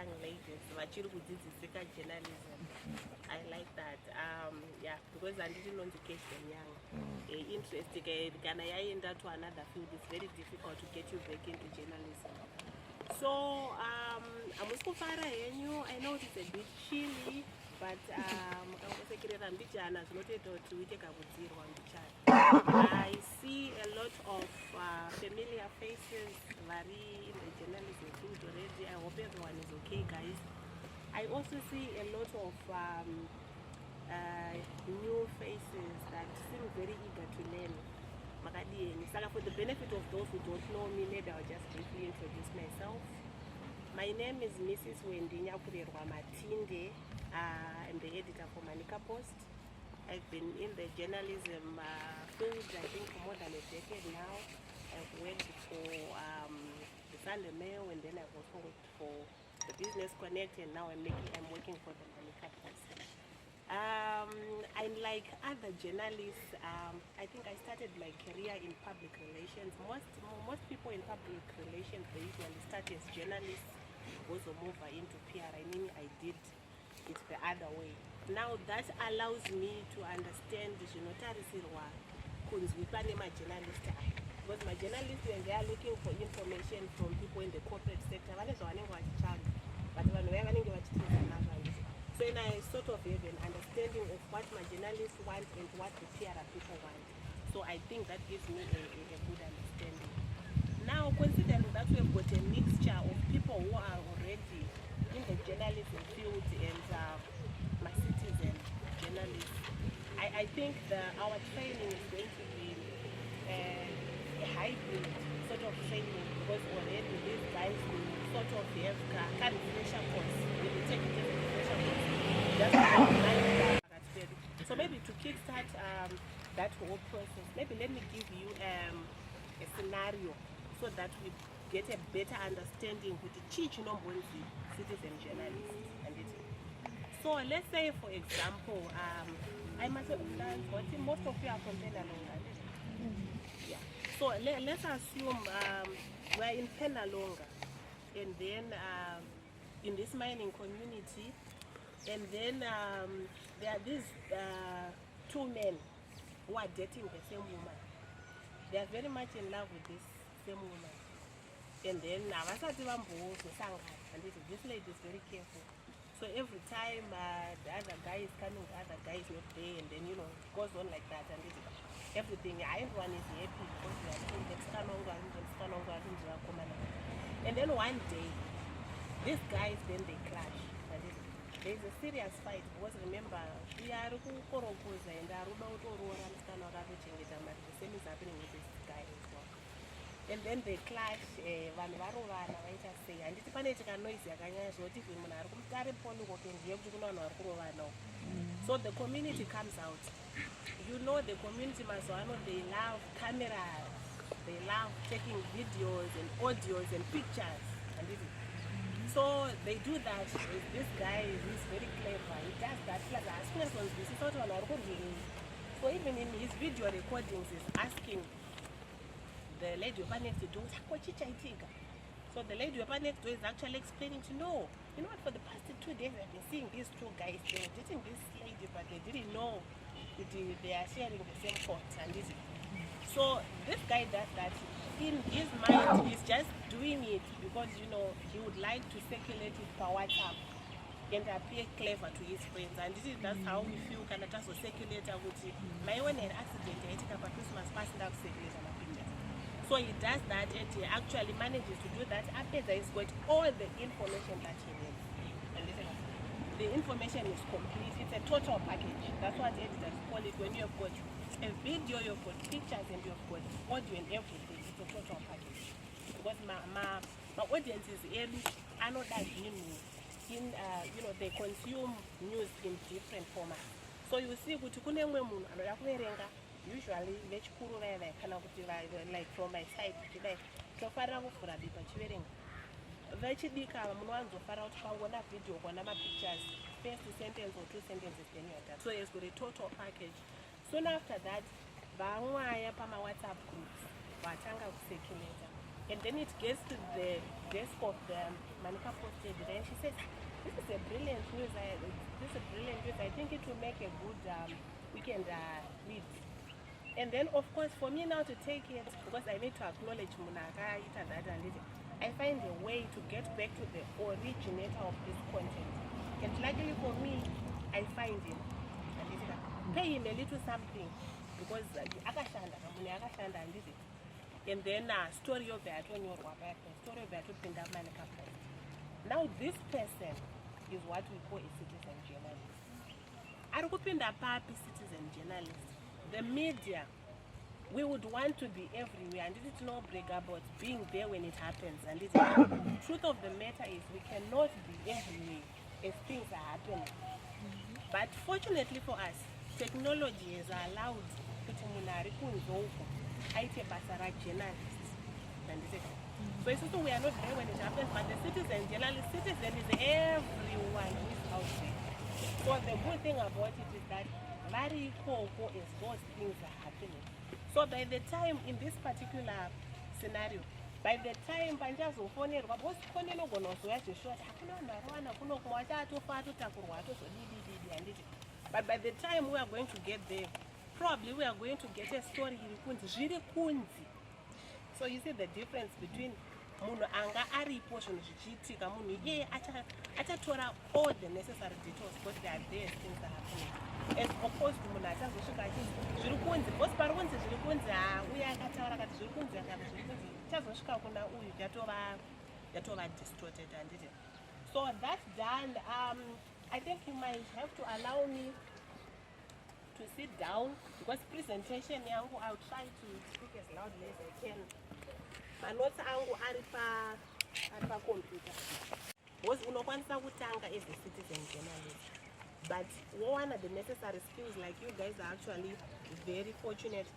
young ladies vachiri kudzidzisika journalism. I like that. Yeah, because I didn't know to catch them young. Interesting. Kana yaenda to another field, it's very difficult to get you back into journalism. So amusukufara henyu. I know it's a bit chilly, but mukangosekerera mbijana zvinotoita kuti uite kakudzirwa mbichana. I see a lot of familiar faces vari in the journalism field already. I hope everyone is okay, guys. I also see a lot of new faces that seem very eager to learn. For the benefit of those who don't know me, maybe I'll just briefly introduce myself. My name is Mrs. Wendy Nyakurerwa-Matinde. I'm the editor for Manica Post. I've been in the journalism field, I think, for more than a decade now. I've worked for the Sunday Mail, and then I've also worked for the Business Connect, and now I'm working for the Manica Post. Like other journalists, I think I started my career in public relations. Most people in public relations, they usually start as journalists, also move into PR. I mean, I did it the other way. Now that allows me to understand the tarisirwa kunzwikane ma journalists, because my journalists, when they are looking for information from people in the corporate sector, but so then I sort of have an understanding of what my journalists want and what the PR people want. So I think that gives me a good understanding. Now, considering that we have got a mixture of people who are already in the journalism field and my citizen journalists, I think our training is going to be a hybrid sort of training, because already these guys will sort of have kind of refresher course. They will take it as a refresher course. So maybe to kickstart that whole process, maybe let me give you a scenario so that we get a better understanding with the citizen journalists. So let's say, for example, I must understand what most of you are from Penalonga. Yeah. So let's assume we're in Penalonga, and then in this mining community, and then there are these two men who are dating the same woman. They are very much in love with this same woman. And then this lady is very careful. So every time the other guy is coming, the other guy is not there, and then it goes on like that, and everything. Everyone is happy because they are doing and then one day, these guys they clash. There is a serious fight, because remember, we are and the same is happening with this guy as well. And then they clash, and so the community comes out. The community they love cameras, they love taking videos and audios and pictures, and so they do that. This guy is very clever. He does that. So even in his video recordings, he's asking the lady next door, so the lady next door is actually explaining to know, what, for the past 2 days I've been seeing these two guys, they were dating this lady, but they didn't know they are sharing the same thoughts. And so this guy does that. In his mind, he's just doing it because he would like to circulate it per WhatsApp and appear clever to his friends. And that's how we feel. Can just circulate with my own accident. I think about Christmas past that circulate. So he does that, and he actually manages to do that after he's got all the information that he needs. And the information is complete. It's a total package. That's what editors call it. When you have got a video, you've got pictures, and you've got audio and everything. It's a total package. Because my audience is early. I know that they consume news in different formats. So you see, usually like from my side video pictures, first sentence or 2 sentences, then you are done. So it's got a total package. Soon after that, WhatsApp groups circulate. And then it gets to the desk of the Manica Post Editor, and she says, this is a brilliant news. I think it will make a good weekend read. And then, of course, for me now to take it, because I need to acknowledge Munaka, I find a way to get back to the originator of this content. And luckily for me, I find him. Pay him a little something, because and then story of that on your story of that in that Manica Post. Now this person is what we call a citizen journalist. Arukupinda papi citizen journalist. The media, we would want to be everywhere, and this is no brag about being there when it happens. And this the truth of the matter is we cannot be everywhere as things are happening. But fortunately for us, technology has allowed journalists. So it's also we are not there when it happens, but the citizen is everyone who is out there. So the good thing about it is that very cool is those things are happening. So by the time in this particular scenario, by the time but by the time we are going to get there, probably we are going to get a story. So you see the difference between munhu anga aripo zvinhu zvichiitika munhu iye achatora all the necessary details because they are there, things are happening, as opposed to munhu achazosvika achiti zviri kunzi bhosi pari kunzi zviri kunzi uye akataura kati zviri kunzi akati zviri kunzi chazosvika kuna uyu yatova distorted handiti. So that's done. I think you might have to allow me to sit down because presentation yangu I'll try to speak as loudly as I can. Manotes angu ari pa computer. Because unokwanisa kutanga as a citizen journalist. But one of the necessary skills, like you guys are actually very fortunate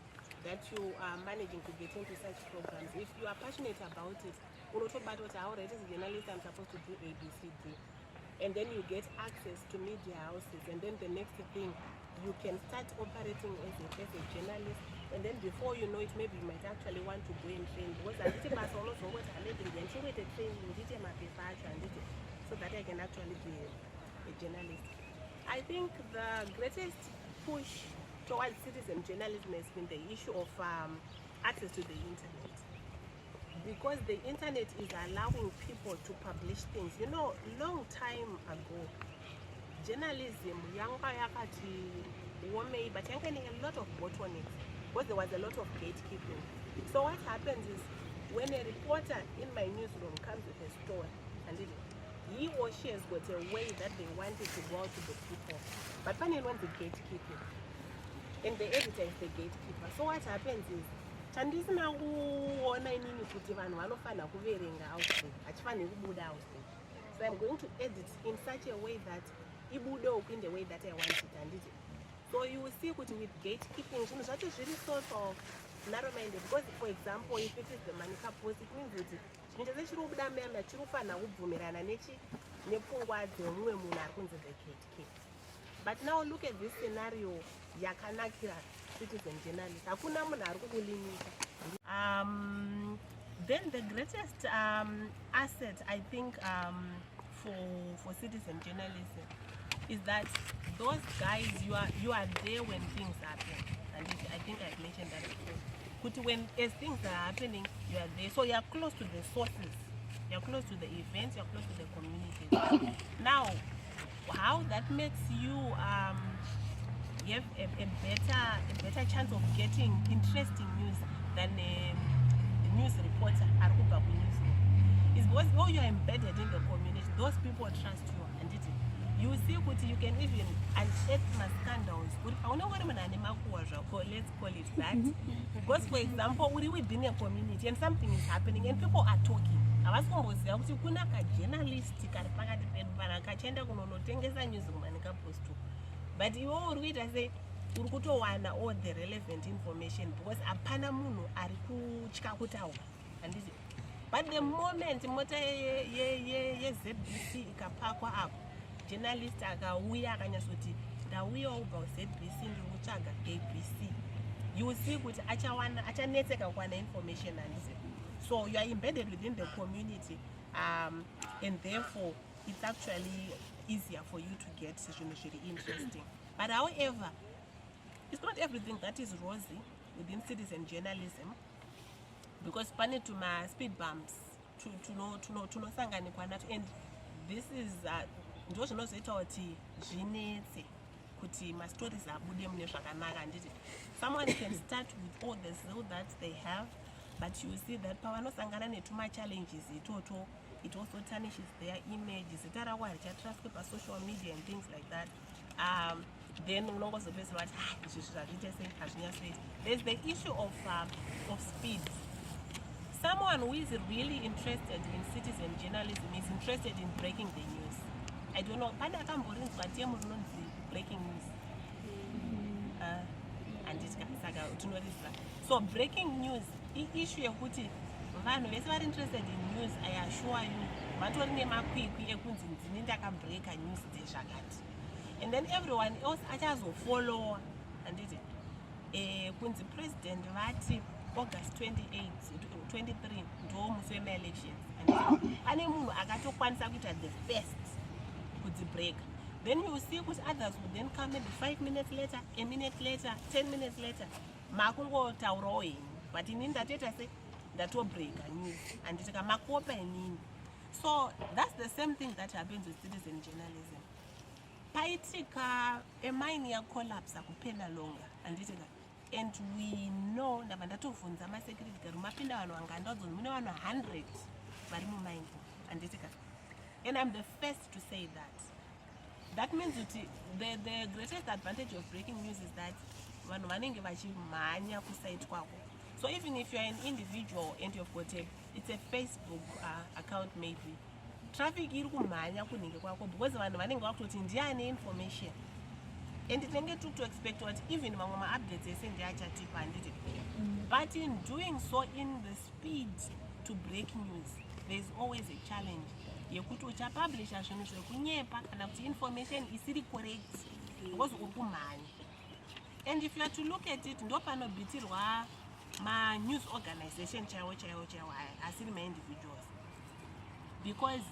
that you are managing to get into such programs. If you are passionate about it, already as a journalist I'm supposed to do A, B, C, D. And then you get access to media houses, and then the next thing, you can start operating as a journalist, and then before you know it, maybe you might actually want to go and train, because I did my solo so what I lived in the training so that I can actually be a journalist. I think the greatest push towards citizen journalism has been the issue of access to the internet. Because the internet is allowing people to publish things. You know, long time ago, journalism, but a lot of bottlenecks, because there was a lot of gatekeeping. So what happens is, when a reporter in my newsroom comes with a story, and he or she has got a way that they want it to go out to the people, but when you want the gatekeeping, and the editor is the gatekeeper. So what happens is, chandisina kuona inini kuti vanhu vanofana kuverenga outside hachifaniri kubuda outside. So I'm going to edit in such a way that ibude in the way that I want it, handiti. So you will see kuti with gatekeeping zvinhu zvacho zviri sort of narrow-minded, because for example if it is the Manica Post, it means kuti chinhu chese chiri kubuda muyana chiri kufanira kubvumirana nepfungwa dzemumwe munhu ari kunzi the gatekeeper. But now look at this scenario yakanakira citizen journalist. Hakuna munhu ari kukulimita. Then the greatest asset I think for citizen journalism is that those guys, you are there when things happen, and I think I've mentioned that before. But when as things are happening, you are there, so you are close to the sources, you are close to the events, you are close to the community. Now, how that makes you have a better chance of getting interesting news than a news reporter is because though you are embedded in the community, those people trust you, and you see you can even unearth scandals. Let's call it that. Because for example, within a community and something is happening and people are talking. But you all read as a all the relevant information because apana munhu ari kutya kutaura. But the moment ZBC ikapakwa up, journalist akauya akanyasoti ndauya ubva ZBC ndikutsvaga ABC, you will see kuti achanetseka kuwana information handisi. So you are embedded within the community, and therefore it's actually easier for you to get really interesting. But however, it's not everything that is rosy within citizen journalism, because pane tuma speed bumps tunosanganikwa nato, and this is ndo zvinozoita kuti zvinetse kuti mastories abude mune zvakanaka. Handiti someone can start with all the zeal that they have, but you see that pavanosangana netuma challenges itoto, it also tarnishes their image, zita ravo harichatraswe pasocial media and things like that. Then unongozopesa vati izvi zvazviite sei hazvinyatsoita. There's the issue of speed. Someone who is really interested in citizen journalism is interested in breaking the news. I don't know, pane akamborinzwa temu rinonzi breaking news. Handiti saka tinorizwa. So breaking news issue yekuti vanhu vese vari interested in news, I assure you vatori nemakwikwi ekunzi ndini ndakabreaka news dzezvakati, and then everyone else achazofollowa. Handiti kunzi president vati August 28, 23 ndo musi wema-elections, pane munhu akatokwanisa kuita the first kudzibreaka. Then you see kuti others would then come maybe 5 minutes later, a minute later, 10 minutes later, makungotaurawo henyu, but inini ndatoita se ndatobreaka news, handitika makopa inini. So that's the same thing that happens with citizen journalism. Paitika a mine collapse kupenda longa, handitika, and we know ndabva ndatovhunza masecurity guard mapinda vanhu vangandaudza mune vanhu 100 vari mumine, handitika, and I'm the first to say that. That means that the greatest advantage of breaking news is that vanhu vanenge vachimhanya kusite kwako. So even if you are an individual and you've got it's a Facebook account, maybe traffic iri kumhanya kunenge kwako because vanhu vanenge vakutoti ndiane information, and tinenge to expect what even mamwe ma-updates ese ndiachatipa, handiti. But in doing so, in the speed to break news, there's always a challenge yekuti uchapublisha zvinhu zvekunyepa kana kuti information isiri correct because uri kumhanya. And if you are to look at it, ndo panobitirwa ma-news organization chaiwo asiri ma-individuals, because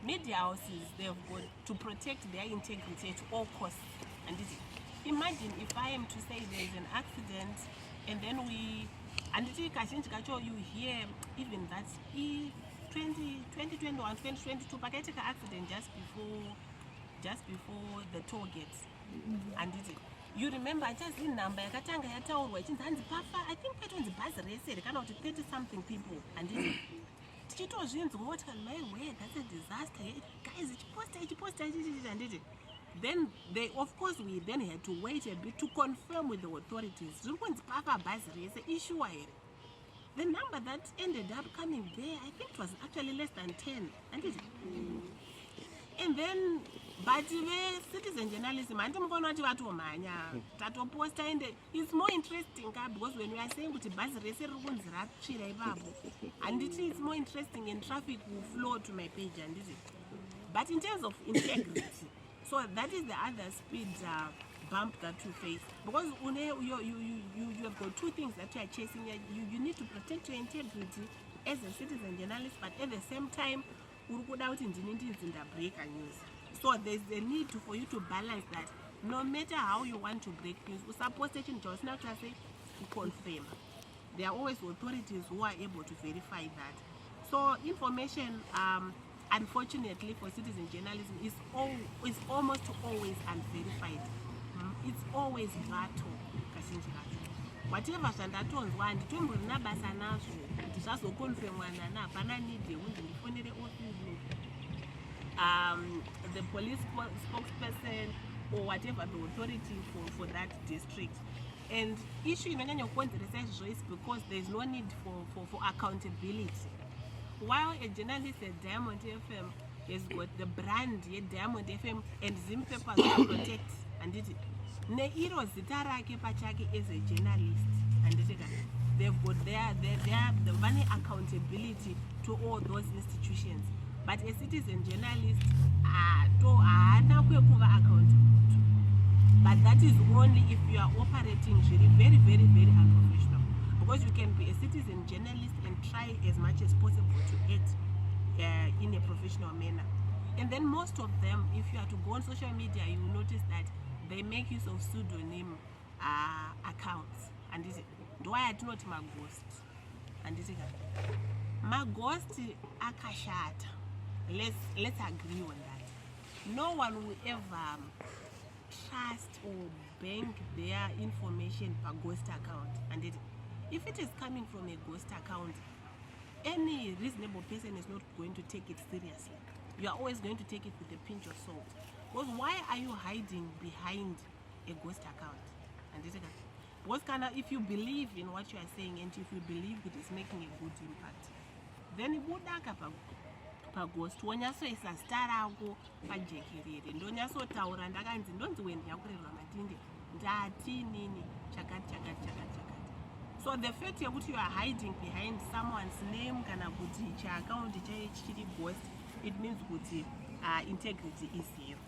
media houses, they've got to protect their integrity at all costs. And imagine if I am to say there is an accident, and then you hear even that 2021, 2022 pakaitika accident just before the toll gates. And you remember just in number yakatanga yataurwa ichinzi hanzi pafa, I think patonzi bhazi rese kana kuti 30 something people, and tichitozvinzwa motika wait, that's a disaster, guys, ichiposta handiti. Then they, of course, we then had to wait a bit to confirm with the authorities. The number that ended up coming there, I think it was actually less than 10. And then, but citizen journalism, it's more interesting because when we are saying and it is more interesting and traffic will flow to my page. But in terms of integrity, so that is the other speed bump that you face, because you have got two things that you are chasing. You need to protect your integrity as a citizen journalist, but at the same time, break news. So there's a need for you to balance that. No matter how you want to break news, confirm. There are always authorities who are able to verify that. So information, unfortunately for citizen journalism, is almost always unverified. It's always battle. Whatever zvandatonzwa handitomborina basa nazvo kuti zvazokonfirmwa nana, hapana need yekunzi ndifonere office, the police spokesperson or whatever the authority for that district. And issue inonyanya kukonzeresa izvozvo is because there is no need for accountability. While a journalist at Diamond FM has got the brand at Diamond FM and Zim Papers to protect, and neiro zita rake pachake as a journalist, and they've got the money accountability to all those institutions. But a citizen journalist, but that is only if you are operating very, very, very unprofessional. because you can be a citizen journalist and try as much as possible to act in a professional manner. And then most of them, if you are to go on social media, you will notice that they make use of pseudonym accounts. And this is why I do not my ghost. And this is my ghost akashata. Let's agree on that. No one will ever trust or bank their information per ghost account. And if it is coming from a ghost account, any reasonable person is not going to take it seriously. You are always going to take it with a pinch of salt. Because why are you hiding behind a ghost account? And because if you believe in what you are saying and if you believe it is making a good impact, then it would paghost wonyasoisa star rako pajekerere ndonyasotaura ndakanzi ndonzi Wendy Nyakurerwa-Matinde ndati nini chakati. So the fact yekuti you are hiding behind someone's name kana kuti chaaccount chiri ghost, it means kuti integrity is here.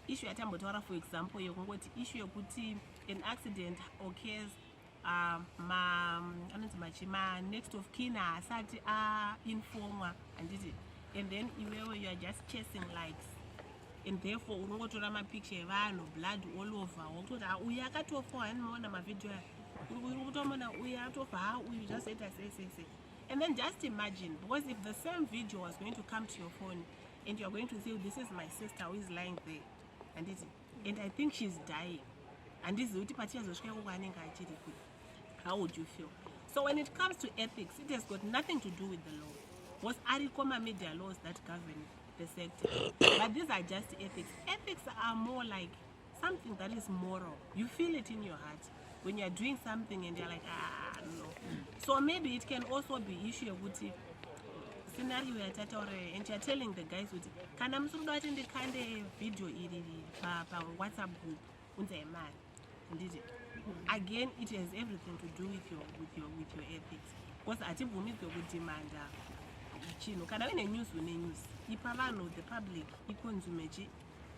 Issue yatambotaura for example yekungoti issue yekuti an accident occurs, my next of kin asati informa and then you are just chasing likes, and therefore unongotora mapicture evanhu blood all over wokutoti uyu akatofa hanimaona mavideo uri kutomona uyu atofa uyu just said say. And then just imagine, because if the same video was going to come to your phone and you are going to say, this is my sister who is lying there and I think she's dying, and this is how would you feel? So when it comes to ethics, it has got nothing to do with the law. Because Arikoma media laws that govern the sector. But these are just ethics. Ethics are more like something that is moral. You feel it in your heart when you're doing something and you're like, no. So maybe it can also be issue of scenario and you're telling the guys with can I'm so in the kind of video WhatsApp group again, it has everything to do with your ethics. Because ativumi demand chino kana une news ipavano the public iconsume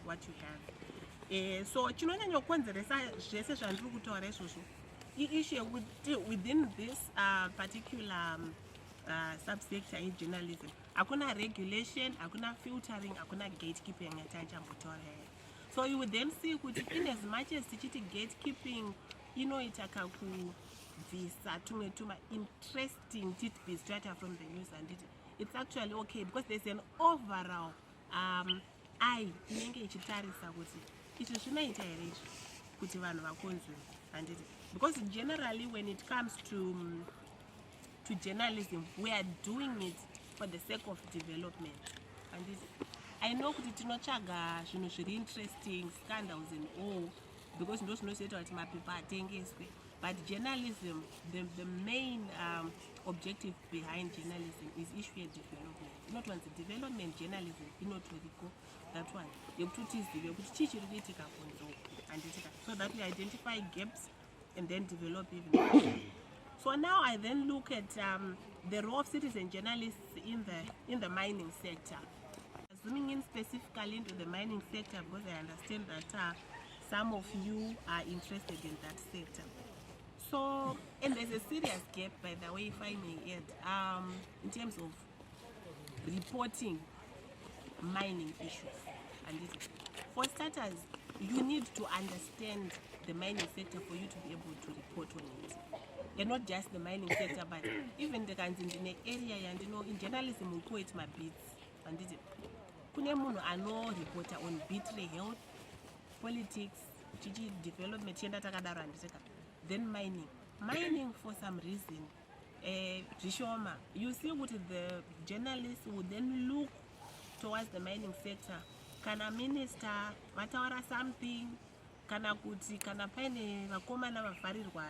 what you have. So chinonyanya kukonzeresa zvese zvandiri kutaura izvozvo issue within this particular subsector in journalism hakuna regulation, hakuna filtering, hakuna gatekeeping yatachambotaura. So you would then see kuti in as much as tichiti gatekeeping inoita kubvisa tumwe tuma interesting tidbits data from the news, and it's actually okay because there's an overall eye inenge ichitarisa kuti izvi zvinoita here izvi kuti vanhu vakonzwe, and because generally when it comes to journalism we are doing it for the sake of development, and I know kuti tinotsvaga zvinhu zviri interesting, scandals and all, because ndo zvinozoita kuti mapepa atengeswe. But journalism, the main objective behind journalism is issue development. Not once development journalism, inotoriko that one. So that we identify gaps and then develop even more. So now I then look at the role of citizen journalists in the mining sector. Zooming in specifically into the mining sector because I understand that some of you are interested in that sector. So, and there's a serious gap, by the way, if I may add, in terms of reporting mining issues. And for starters, you need to understand the mining sector for you to be able to report on it. And not just the mining sector, but even the kinds in the area, and in journalism, we call it my beats. And kune munhu ano reporter on beat health, politics, development, then mining for some reason zvishoma. You see what the journalists would then look towards the mining sector. Kana minister vataura something, kana kuti kana paine vakomana vavharirwa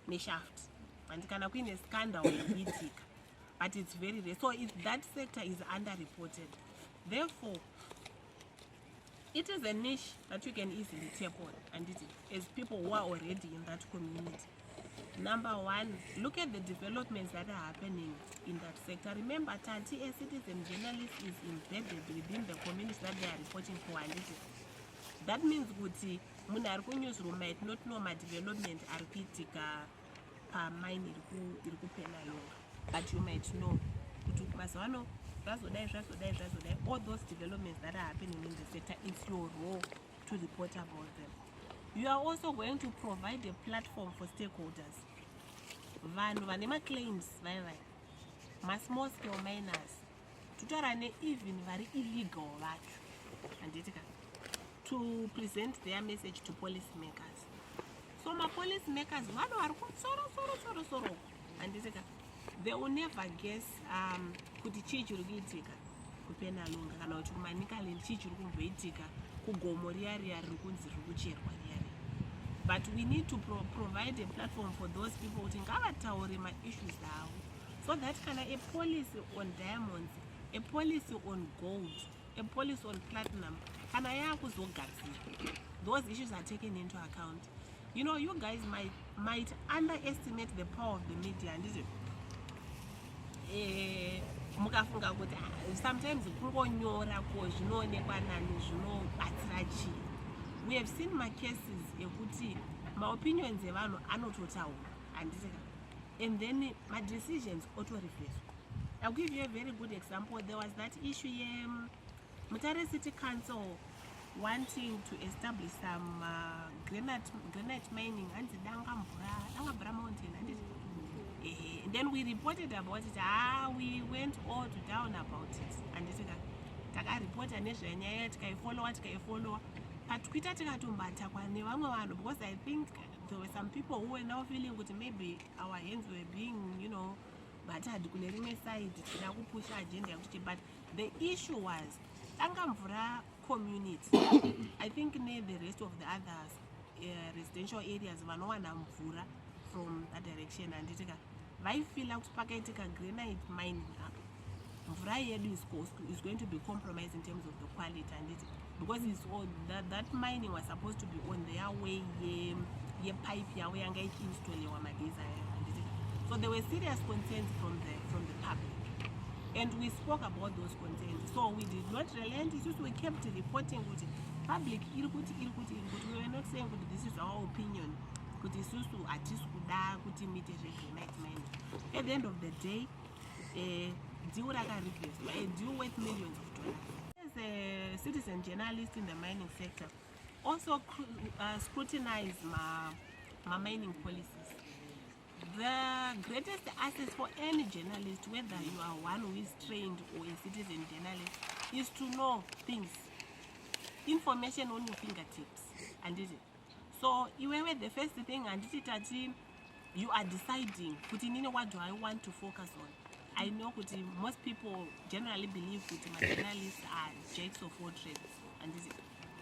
neshaft, and kana kuine scandal itika, but it's very rare. So that sector is underreported. Therefore, it is a niche that you can easily tap on, and as people who are already in that community. Number one, look at the developments that are happening in that sector. Remember, Tanti, a citizen journalist is embedded within the community that they are reporting for, and that means munhu ari kunewsroom might not know madevelopment ari kuitika pamine iri kupenalonga, but you might know kuti mazuva ano zvazodai all those developments that are happening in the sector. It's your role to report about them. You are also going to provide a platform for stakeholders, vanhu vane maclaims vai small scale miners, tutora ne even vari illegal vacho, handitika, to present their message to policy makers. So my policy makers vanhu vari kutsoro handitika, they will never guess kuti chii chiri kuitika kupenalonga kana kuti kumanika land chii chiri kumboitika kugomo riya riri kunzi riri kucherwa riya. But we need to provide a platform for those people kuti ngavataure ma-issues avo, so that kana a policy on diamonds, a policy on gold, a policy on platinum, kana yaakuzogadzirwa, those issues are taken into account. You know, you guys might underestimate the power of the media, and mukafunga kuti sometimes kungonyora ko zvinoonekwa nani zvinobatsira chii. We have seen my cases ekuti maopinions evanhu anototaura handitika, and then my decisions auto-reversed. I'll give you a very good example. There was that issue Mutare City Council wanting to establish some granite mining and the Dangabra Mountain. And then we reported about it. We went all to down about it. And taka report nezvenyaya tikaifollow. But kuita tikatombata kwane vamwe vanhu, because I think there were some people who were now feeling that maybe our hands were being, battered kune rimwe side tida kupusha agenda yakuti. But the issue was Dangamvura community, I think near the rest of the others residential areas vanowana mvura from that direction, and vaifila kuti pakaitika granite mining apa mvura yedu is going to be compromised in terms of the quality, and because it's all that mining was supposed to be on their way pipe yavo yanga ichiinstoliwa mageza. So there were serious concerns from the public, and we spoke about those concerns. So we did not relent. It's just we kept reporting with public irikuti. We were not saying that this is our opinion, kuti isusu atikuda kuti mite granite mining. At the end of the day, deal rakareversed, a deal worth millions of dollars. As a citizen journalist in the mining sector, also scrutinize my mining policies. The greatest asset for any journalist, whether you are one who is trained or a citizen journalist, is to know things, information on your fingertips, and so the first thing, and you are deciding what do I want to focus on. I know most people generally believe that my journalists are jacks of all trades, and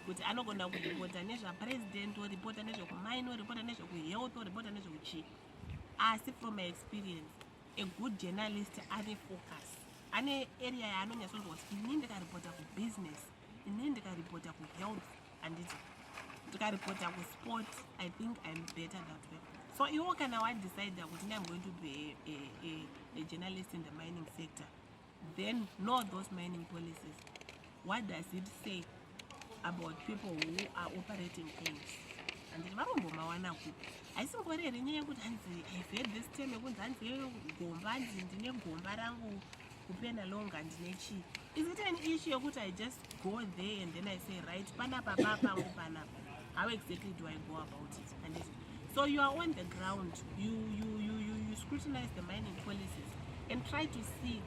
but I'm not going to report a president or report a mine or report a health or report a I see from my experience, a good journalist has a focus. Any area I know was in the report of business, in the report of health, and to report of sports. I think I'm better that way. So you can now decide that I'm going to be a journalist in the mining sector. Then know those mining policies. What does it say about people who are operating things? And I think what I've heard this term is it an issue that I just go there and then I say right how exactly do I go about it? And so you are on the ground, you scrutinize the mining policies and try to see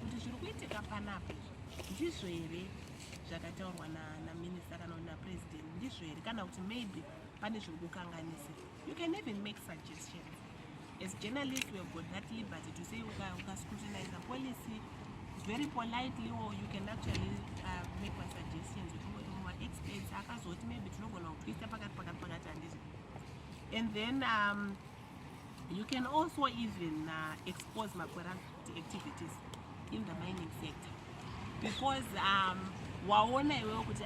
maybe you can even make suggestions. As journalists, we have got that liberty to say you can scrutinize the policy very politely, or you can actually make my suggestions with more experts. Maybe and then you can also even expose my corrupt activities in the mining sector, because waona iwewe kuti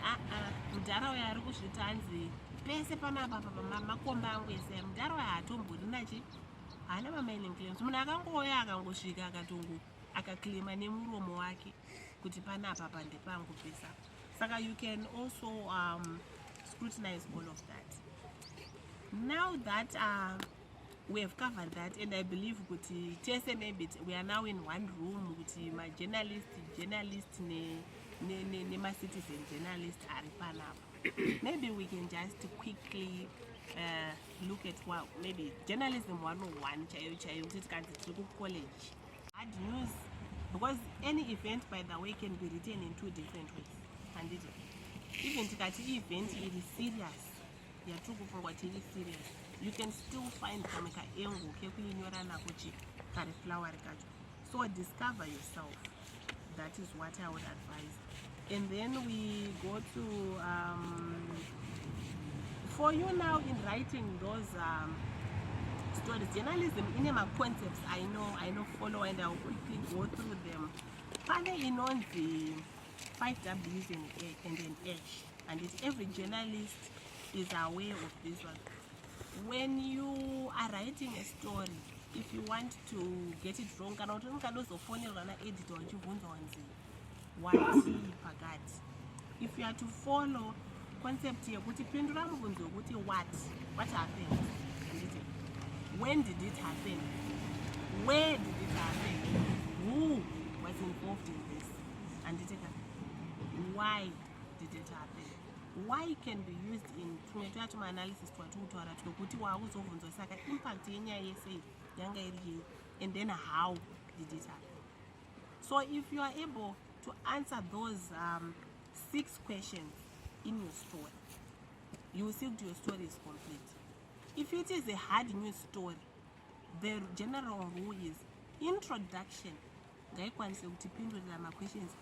mudhara uyo ari kusvita anzi pese panapa makomba angu ese mudhara uyo haatombori haana mamining claims. Munhu akangouya akangosvika akaklima nemuromo wake kuti panapa pande pangu pesa. Saka you can also scrutinize all of that. Now that we have covered that, and I believe maybe we are now in one room with my journalist my citizen journalist are panel. Maybe we can just quickly look at what maybe journalism 101 college hard news, because any event, by the way, can be written in two different ways. And even tikati event it is serious, serious, you can still find kameka engo kekuinyora nakuchi kare flower kacho. So discover yourself. That is what I would advise. And then we go to for you now in writing those stories. Journalism in my concepts I know follow, and I'll quickly go through them. Finally, on the 5 W's and an H, and every journalist is aware of this one. When you are writing a story, if you want to get it wrong, if you are to follow concept here, what happened, when did it happen, where did it happen, who was involved in this, and why did it happen. Why can be used in analysis impact and then how did it happen. So if you are able to answer those 6 questions in your story, you will see that your story is complete. If it is a hard news story, the general rule is introduction. Questions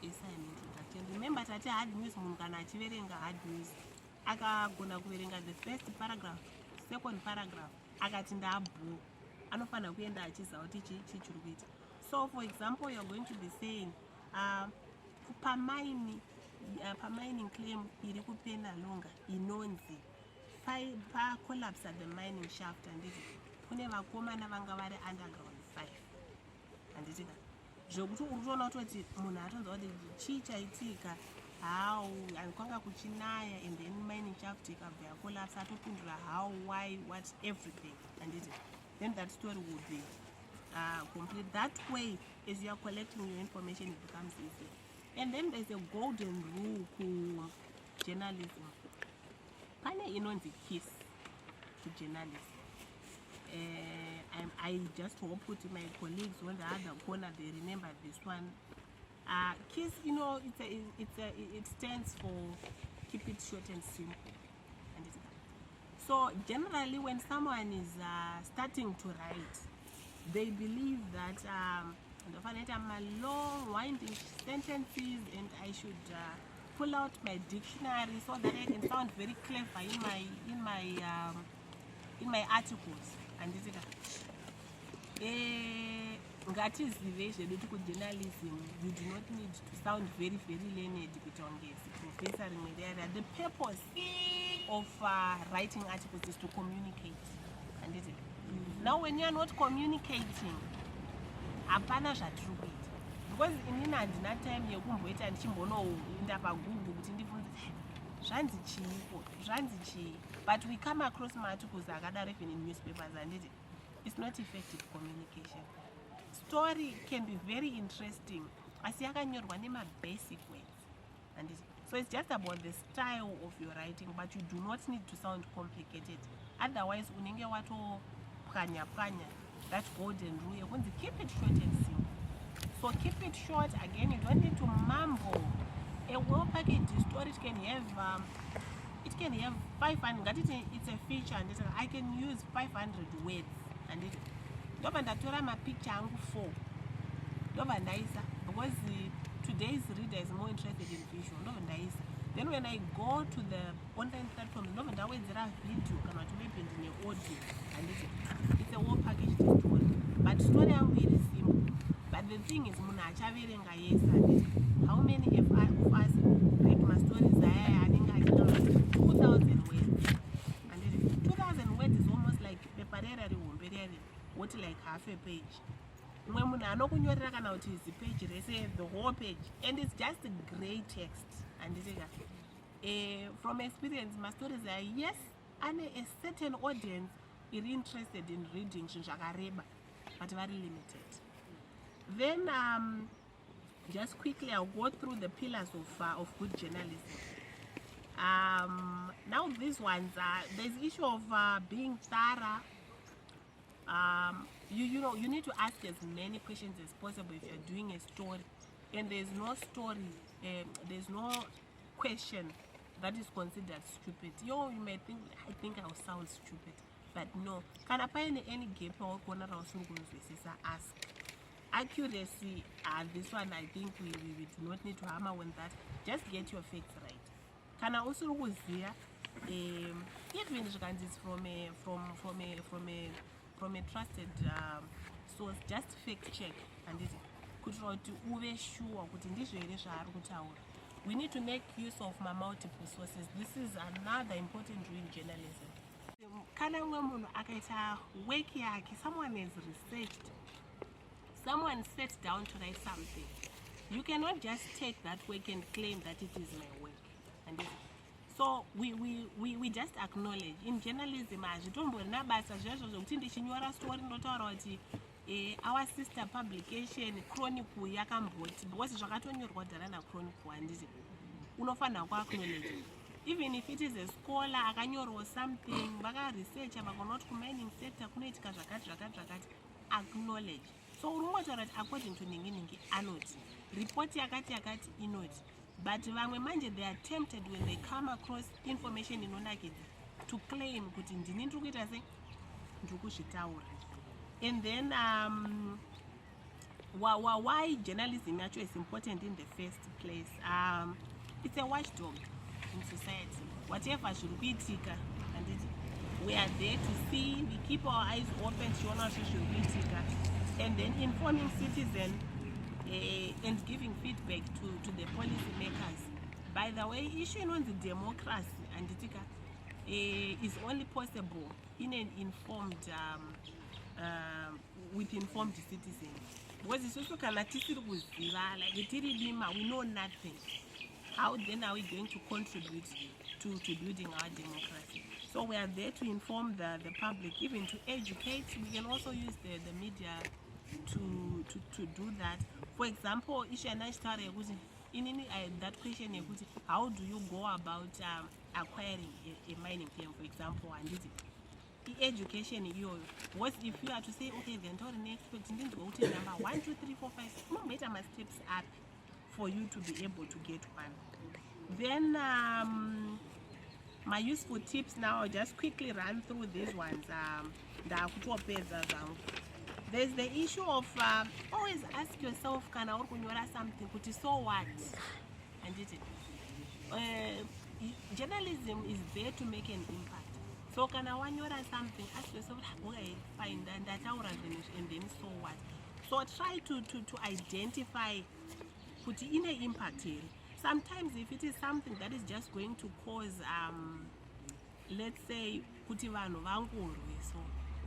inside an introduction. Remember that hard news hard news. The first paragraph, second paragraph, so for example, you're going to be saying mining claim iri kupenda longa inonzi pa collapse at the mining shaft, and kune vakomana vanga vari underground 5, and zvokuti uri kuona kutoti munhu atonzwa kuti chii chaitika, how and kwanga kuchinaya, and then mining shaft ikabva yacollapse, atopindura how, why, what, everything, and then that story will be complete. That way, as you are collecting your information, it becomes easy. And then there's a golden rule to journalism. Pane inonzi kiss to journalism. I just hope that my colleagues on the other corner they remember this one. KISS, it stands for keep it short and simple. And so generally, when someone is starting to write, they believe that I'm long, winding sentences, and I should pull out my dictionary so that I can sound very clever in my articles. And journalism, you do not need to sound very, very learned. The purpose of writing articles is to communicate. And now when you are not communicating, apana zvatiri because inini handina time yekumboita ndichimbonoinda paGoogle kuti ndibvunze zvanzi chiiko zvanzi chii, but we come across articles akadaro even in newspapers, and it's not effective communication. Story can be very interesting asi yakanyorwa basic words, and so it's just about the style of your writing, but you do not need to sound complicated, otherwise unenge watopwanya. That golden rule, you're going to keep it short and simple. So keep it short. Again, you don't need to mumble. A well-packaged story can have 500. It's a feature, and I can use 500 words. And my picture 4. Because today's reader is more interested in visual. Then when I go to the online platform, there are video, audio, and it's a well-packaged story. But story are very simple. But the thing is, how many of us read my stories? 2,000 words. And 2,000 words is almost like what, like half a page. When I know the page, the whole page, and it's just a grey text. And from experience, my stories are yes, a certain audience is interested in reading zvakareba, but very limited. Then just quickly I'll go through the pillars of good journalism. Now these ones there's issue of being thorough. You need to ask as many questions as possible if you're doing a story, and there's no story, there's no question that is considered stupid. You may think, I think I'll sound stupid, but no. Can I find any gap or corner or ask? Accuracy, this one I think we do not need to hammer on that. Just get your facts right. Can I also use here even it's from a trusted source, just fact check and it could be sure. We need to make use of my multiple sources. This is another important rule in journalism. Someone has researched, someone sat down to write something. You cannot just take that work and claim that it is my work. And so we just acknowledge in journalism our sister publication chronicle yakamboti because zvakatonyorwa dharana chronicle handiti unofanira kuacknowledge. Even if it is a scholar akanyorwa something vakaresearcha vakanoti kumining sector kunoitika zvakati acknowledge. So unotaura kuti according to ningi anoti report yakati inoti, but vamwe manje they are tempted when they come across information inonakidza to claim kuti ndini ndiri kuita sei ndiri kuzvitaura. And then why journalism actually is important in the first place. It's a watchdog in society. Whatever should be tika, and we are there to see. We keep our eyes open to what should be tika, and then informing citizens and giving feedback to the policy makers. By the way, issuing on the democracy and tika is only possible in an informed. With informed citizens. Because it's also like we know nothing. How then are we going to contribute to building our democracy? So we are there to inform the public, even to educate. We can also use the media to do that. For example, in that question, how do you go about acquiring a mining claim, for example, and education was if you are to say, okay, the entire next number 1, 2, 3, 4, 5, no matter my steps up for you to be able to get one. Then my useful tips now, I'll just quickly run through these ones. There's the issue of always ask yourself, can I something? So what? And journalism is there to make an impact. So can I want something? Ask yourself, okay, fine, and then so what? So try to identify put in an impact here. Sometimes if it is something that is just going to cause let's say kuti vanhu vangorwe, so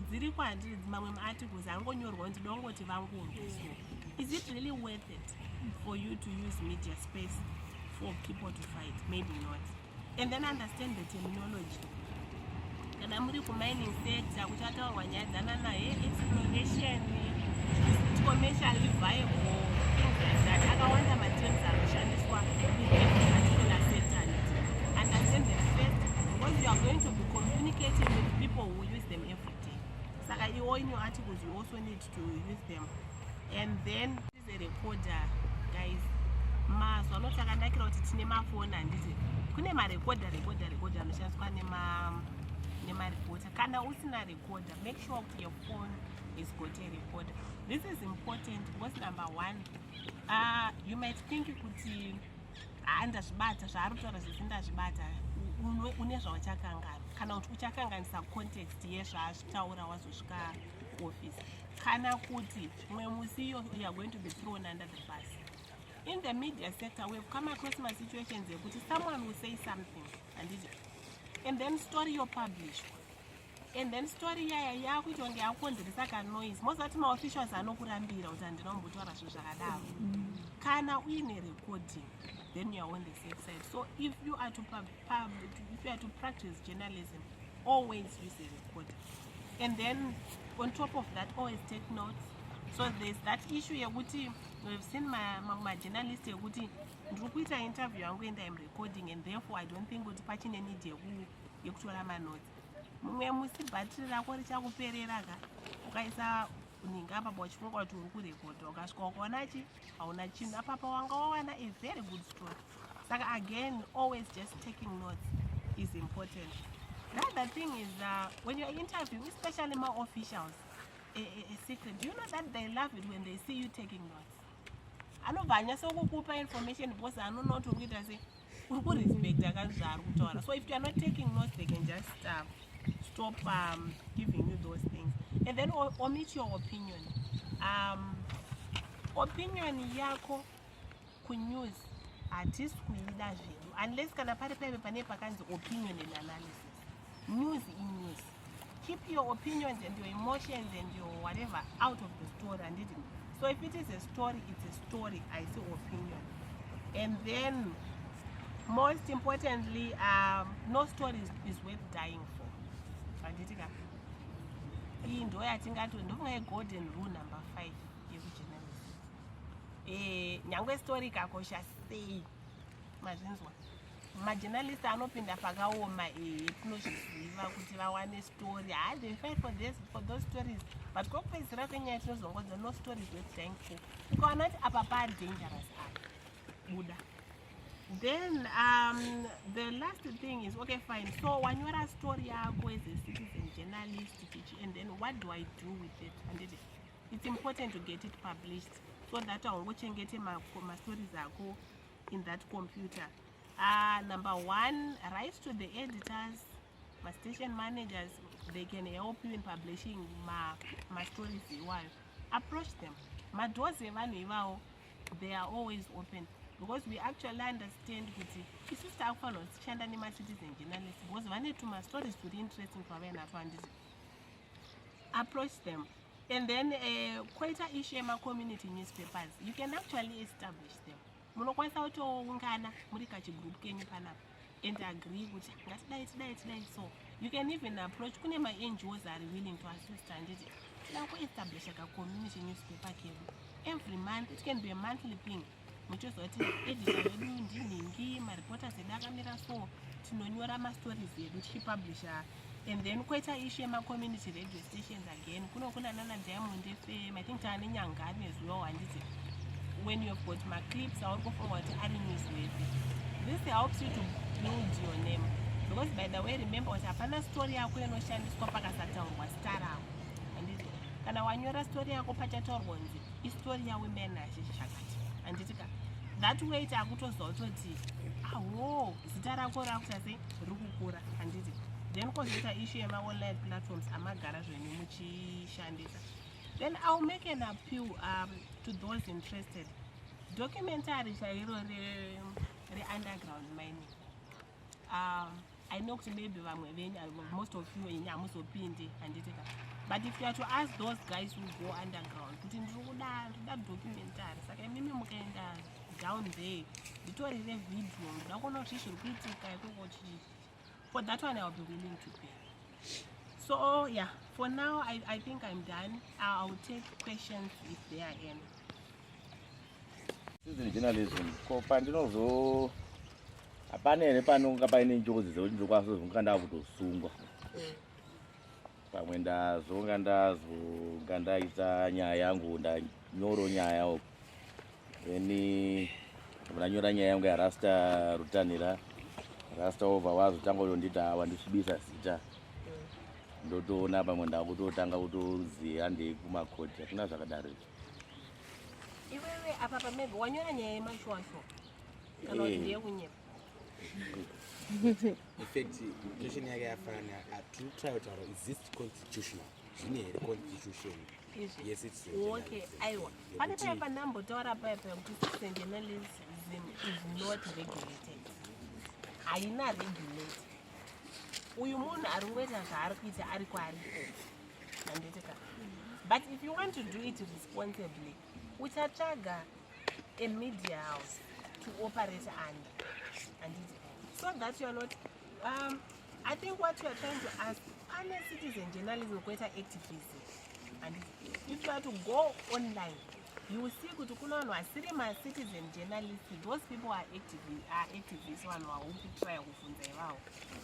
dziri kwandiri mamwe articles angonyorwa kuti dongoti vangorwe, so is it really worth it for you to use media space for people to fight? Maybe not. And then understand the terminology. Kana muri kumining sector kuchataurwa nyaya dzana naye exploration, commercially viable, things like that. Akawanda materials anoshandiswa in every particular sector. Understand them first, because you are going to be communicating with people who use them every day. So in your articles you also need to use them. And then this is a recorder, guys. So I'm not takanakira kuti tine mafoni handiti kune marecorder anoshandiswa nemarecorder. Kana usina recorder, make sure your phone is got a recorder. This is important because number one, you might think kuti andazvibata zvaari kutaura zvese ndazvibata, une zvauchakangana kana kuti uchakanganisa context yezvaazvitaura wazosvika office, kana kuti mwe musi you are going to be thrown under the bus. In the media sector, we've come across my situations where someone will say something and then story you publish, and then story yakuitwa ngeakonzeresa ka noise. Most of my officials anokurambira kuti andinombotwara zvinhu zvakadaro. Kana uine recording, then you are on the safe side. So if you are to practice journalism, always use a recorder. And then on top of that, always take notes. So there's that issue yekuti we've seen my journalist yekuti ndiri kuita interview yangu and I'm recording, and therefore I don't think kuti pachine need yekutora manotsi. Mumwe musi bhatiri rako richakuperera ka ukaisa uninga apa uchifunga kuti uri kurekodha ukasvika ukaona hauna chinhu apapa wanga wawana a very good story. Saka again, always just taking notes is important. The other thing is when you're interviewing, especially my officials, a secret, do you know that they love it when they see you taking notes? Anobvanya sokukupa information because I don't know to read and say so if you are not taking notes, they can just stop giving you those things. And then omit your opinion. Opinion yako kunews artist kuida zvinhu unless kana pari paive pane pakanzi opinion and analysis. News in news. Keep your opinions and your emotions and your whatever out of the story and it. So if it is a story, it's a story. I say opinion. And then most importantly, no story is worth dying for. Anditika. Hii ndo yatingati ndofunga golden rule number 5 yekujournalism. Nyangwe story kakosha sei. Mazvinzwa. Majournalists anopinda pakaoma tinozviziva kuti vawane story. They fight for those stories. But kokupedzisira kwenyaya tinozongodza no stories worth dying for. Ukaona kuti apa pa dangerous apa. Buda. Then the last thing is, okay, fine. So when you're a story yako as a citizen journalist, and then what do I do with it? And it's important to get it published so that I can get my stories yako in that computer. Number one, write to the editors, my station managers. They can help you in publishing my stories. Approach them. My doors, they are always open. Because we actually understand that it's just our fellows, my citizen journalists, because when they do my stories to be interesting for them, approach them. And then quite a issue my community newspapers, you can actually establish them. Munokwasa utoungana muri kachigroup kenyu panapa and agree with so you can even approach kune ma NGOs are willing to assist and it now establish a community newspaper every month. It can be a monthly thing. Muchozoti editor wedu ndiningi mareporters edakamira so tinonyora stories edu tichipublisha. And then quite a issue my community radio stations again kuna nana Diamond FM, I think tane Nyangani as well, and when you've got my clips, I'll go forward to adding news with it. This helps you to build your name. Because by the way, remember what happened story yako inoshandiswa pakasatangwa stara. And it kana wanyora story yako pachatorwanzi, story ya women ashishakati. And it that way takutozototi zita rako rakutase rikukura. And it then kozoita issue yema online platforms amagara zvenyu muchishandisa. Then I'll make an appeal to those interested. Documentary chairo re underground mining. I know maybe most of you in Yamusopindi and it. But if you are to ask those guys who go underground, put in that documentary, so I mean down there, the story video, I want to for that one I'll be willing to pay. So yeah, for now I think I'm done. I'll take questions if there are any. Citizen journalism, kopandinozo apane panonga paine njozi dzekuti ndikwaso zvonganda kutosungwa. Pamwe ndazonga ndaita nyaya yangu ndanyoro nyaya eni ndanyora nyaya yangu yarasta rutanira rasta over wazotanga kundita wandisvibisa zita. Ndotoona pamwe ndakutotanga kutoziya ndei kumakoti akuna zvakadaro. Iwewe apa pamebe wanyora nyaya yemashwashwa kana kuti ndeyekunyema. In fact, constitution yake yafanana to try to is this constitutional? Zvine constitution. Yes, it's okay. Aiwa. Pane paya nambotaura paya kuti citizen journalism is not regulated. Haina regulate. Uyu munhu ari kuita zvaari kuita ari kwari. But if you want to do it responsibly, uchatsvaga a media house to operate under, and so that you are not I think what you are trying to ask, pane citizen journalism kuita activism. And if you are to go online, you will see kuti kuna vanhu vasiri ma-citizen journalists, those people are activists, vanhu vaukutry kuvhunza ivavo.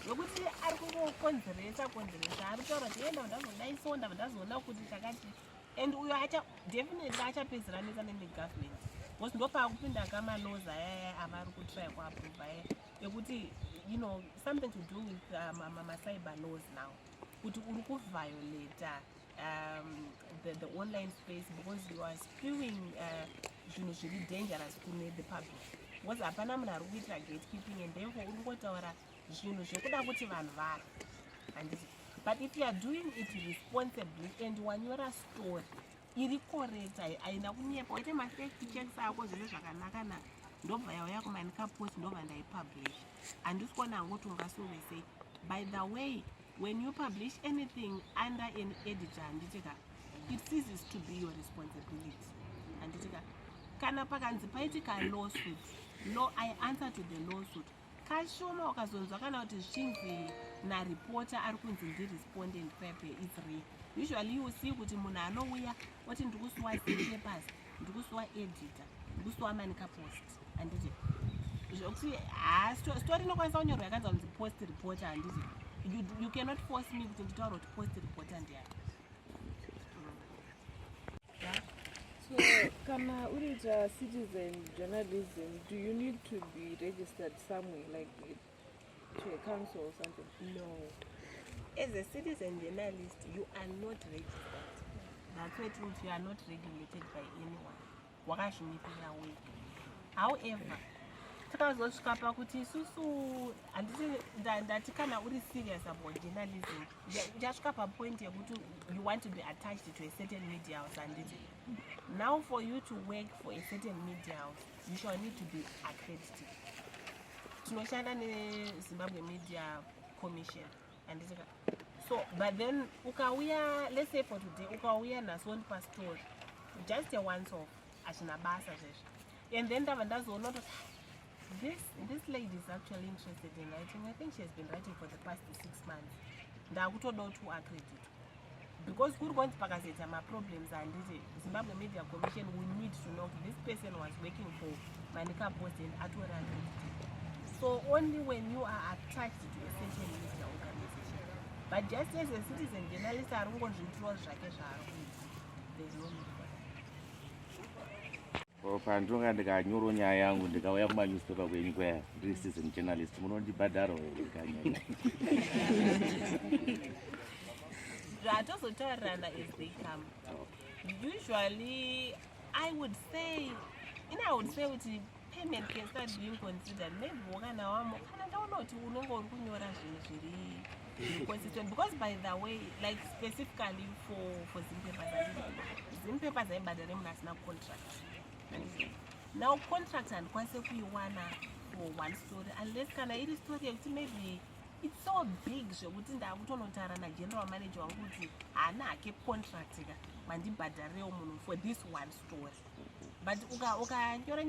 Nokuti ari kungokonzeresa ari kutaura kuti enda ndazodai so ndazoona kuti chakati, and uyo definitely achapedzera nesana negovernment, because ndopakupinda kama-laws ayaya avari kutry kuaprova ekuti, you know, something to do with ma-cyber laws now, kuti uri kuviolate the online space because you are spewing zvinhu zviri dangerous kune the public, because hapana munhu ari kuitira gatekeeping, and therefore uri kungotaura zvinhu zvekuda kuti vanhu vari. But if you are doing it responsibly and wanyora story iri correct, haina kunyepa, waite ma-fact checks ako zvese zvakanaka na, ndobva yauya kumanica post ndobva ndaipublish. Handisi kuona hangoti ungasove sei. By the way, when you publish anything under an editor, handitika, it ceases to be your responsibility. Handitika, kana pakanzi paitika lawsuit, I answer to the lawsuit. Kashoma ukazonzwa kana kuti zvichinzi nareporter ari kunzi ndi-respondent pepe, it's real. Usually you see kuti munhu anouya oti ndikusuwa papers, ndikusuwa editor, ndikusuwa Manica Post. Handiti zvokuti story inokwanisa kunyorwa yakanzi kunzi post reporter, handiti you cannot force me kuti nditaura kuti post reporter ndiyani. So, kana urita citizen journalism, do you need to be registered somewhere, like to a council or something? No. As a citizen journalist, you are not registered. That's why it means you are not regulated by anyone. Wakazvinipira wega. However, takazosvika pakuti isusu ndati kana uri serious about journalism, uchasvika papoint yekuti you want to be attached to a certain media house, and now for you to work for a certain media house, you shall need to be accredited. Tinoshanda neZimbabwe Media Commission, and so, but then ukauya, let's say for today, ukauya nasoni pastori, just a once off, ashina basa zveshe, and then ndazoona kuti this lady is actually interested in writing. I think she has been writing for the past 6 months. Ndakutodawo to accredit, because kuri kwanzi pakazoita ma-problems, handiti Zimbabwe Media Commission, we need to know this person was working for Manica Post and atori accredited. So only when you are attached to a certain media organization. But just as a citizen journalist, ari kungozviitirawo zvake zvaari kuita, there is no need for that. Pandinonga ndikanyoro nyaya yangu ndikauya kumanewspaper kwenyu kwaya ndiri citizen journalist, munondibhadharo kanyaya? Zvatozotaurirana as they come. Usually, I would say kuti payment can start being considered. Maybe wakana wamo kana ndaona kuti unonga uri kunyora zvinhu zviri consistent, because by the way, like specifically for Zim papers aibhadhare munhu asina contract. Now contract handikwanise kuiwana for one story unless kana iri story yekuti maybe it's so big zvekuti ndakutonotaura nageneral manager wangu kuti haana hake contract ka mandibhadharewo munhu for this one story. But ukanyora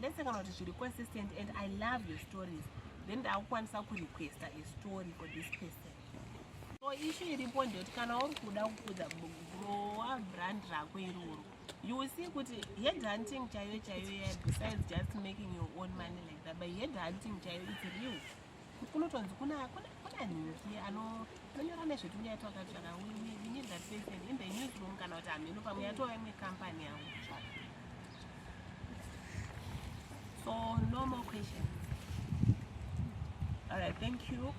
let's say kana kuti zviri consistent and I love your stories, then ndakukwanisa kurequesta a story for this person. So issue iripo ndekuti kana uri kuda kukudza growa brand rako iroro, you will see kuti headhunting chaiyo besides just making your own money like that, but headhunting chaiyo it's real. Kunotonzi kuna nhuki anonyora nezvetunya yato akatsvaka, we need that person in the newsroom, kana kuti hameno pamwe yatova imwe company yangu kutsvaka. So no more questions. All right, thank you.